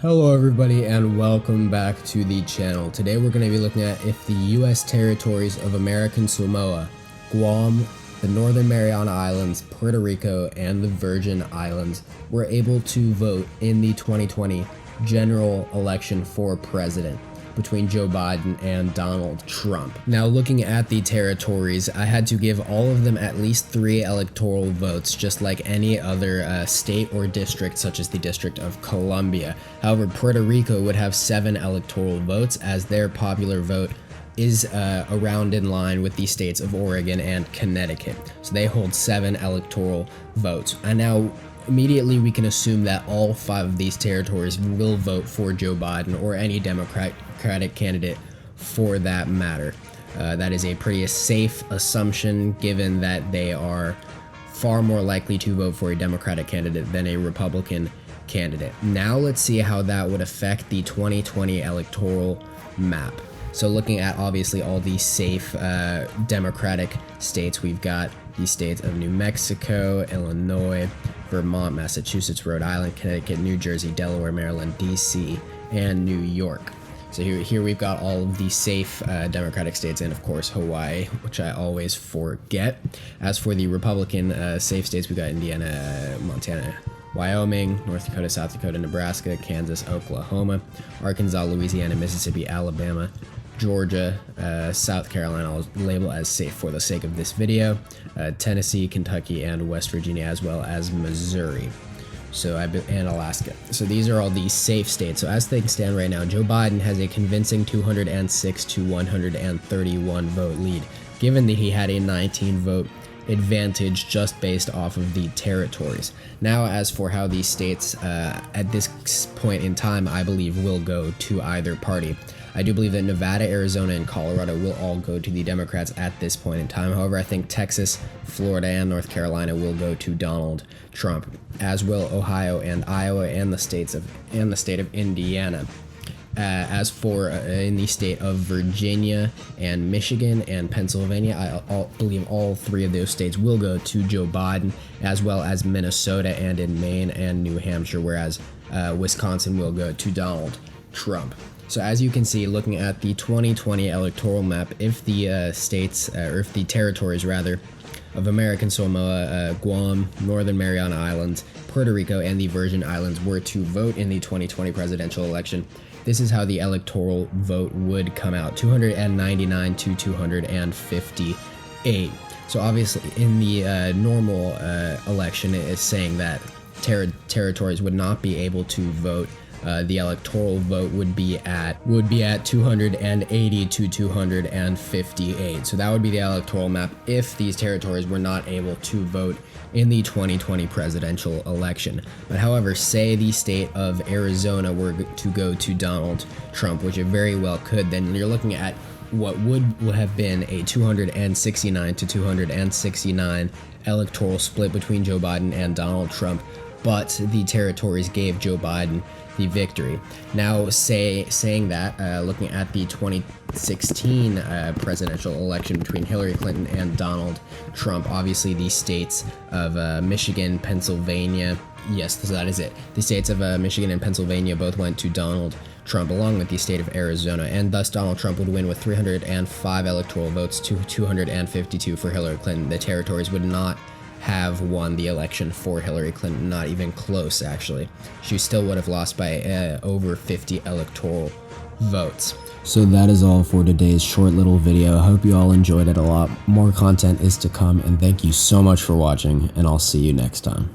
Hello everybody and welcome back to the channel. Today we're going to be looking at if the U.S. territories of American Samoa, Guam, the Northern Mariana Islands, Puerto Rico, and the Virgin Islands were able to vote in the 2020 general election for president between Joe Biden and Donald Trump. Now, looking at the territories, I had to give all of them at least 3 electoral votes, just like any other state or district, such as the District of Columbia. However, Puerto Rico would have 7 electoral votes, as their popular vote is around in line with the states of Oregon and Connecticut. So they hold 7 electoral votes. And now, immediately we can assume that all 5 of these territories will vote for Joe Biden or any Democratic candidate for that matter. That is a pretty safe assumption, given that they are far more likely to vote for a Democratic candidate than a Republican candidate. Now let's see how that would affect the 2020 electoral map. So looking at obviously all the safe Democratic states, we've got the states of New Mexico, Illinois, Vermont, Massachusetts, Rhode Island, Connecticut, New Jersey, Delaware, Maryland, DC, and New York. So here we've got all of the safe Democratic states, and of course Hawaii, which I always forget. As for the Republican safe states, we've got Indiana, Montana, Wyoming, North Dakota, South Dakota, Nebraska, Kansas, Oklahoma, Arkansas, Louisiana, Mississippi, Alabama, Georgia, South Carolina, I'll label as safe for the sake of this video, Tennessee, Kentucky, and West Virginia, as well as Missouri. And Alaska. So these are all the safe states. So as things stand right now, Joe Biden has a convincing 206 to 131 vote lead, given that he had a 19 vote advantage just based off of the territories. Now, as for how these states at this point in time, I believe will go to either party. I do believe that Nevada, Arizona, and Colorado will all go to the Democrats at this point in time. However, I think Texas, Florida, and North Carolina will go to Donald Trump, as will Ohio and Iowa and the state of Indiana. As for in the state of Virginia and Michigan and Pennsylvania, I believe all 3 of those states will go to Joe Biden, as well as Minnesota and in Maine and New Hampshire, whereas Wisconsin will go to Donald Trump. So as you can see, looking at the 2020 electoral map, if the or if the territories rather, of American Samoa, Guam, Northern Mariana Islands, Puerto Rico, and the Virgin Islands were to vote in the 2020 presidential election, this is how the electoral vote would come out: 299 to 258. So obviously in the normal election, it is saying that territories would not be able to vote. The electoral vote would be at 280 to 258. So that would be the electoral map if these territories were not able to vote in the 2020 presidential election. But however, say the state of Arizona were to go to Donald Trump, which it very well could, then you're looking at what would have been a 269 to 269 electoral split between Joe Biden and Donald Trump, but the territories gave Joe Biden the victory. Now, saying that, looking at the 2016 presidential election between Hillary Clinton and Donald Trump, obviously the states of Michigan, Pennsylvania, yes, so that is it. The states of Michigan and Pennsylvania both went to Donald Trump, along with the state of Arizona, and thus Donald Trump would win with 305 electoral votes to 252 for Hillary Clinton. The territories would not have won the election for Hillary Clinton, not even close actually. She still would have lost by over 50 electoral votes. So that is all for today's short little video. I hope you all enjoyed it a lot. More content is to come, and thank you so much for watching, and I'll see you next time.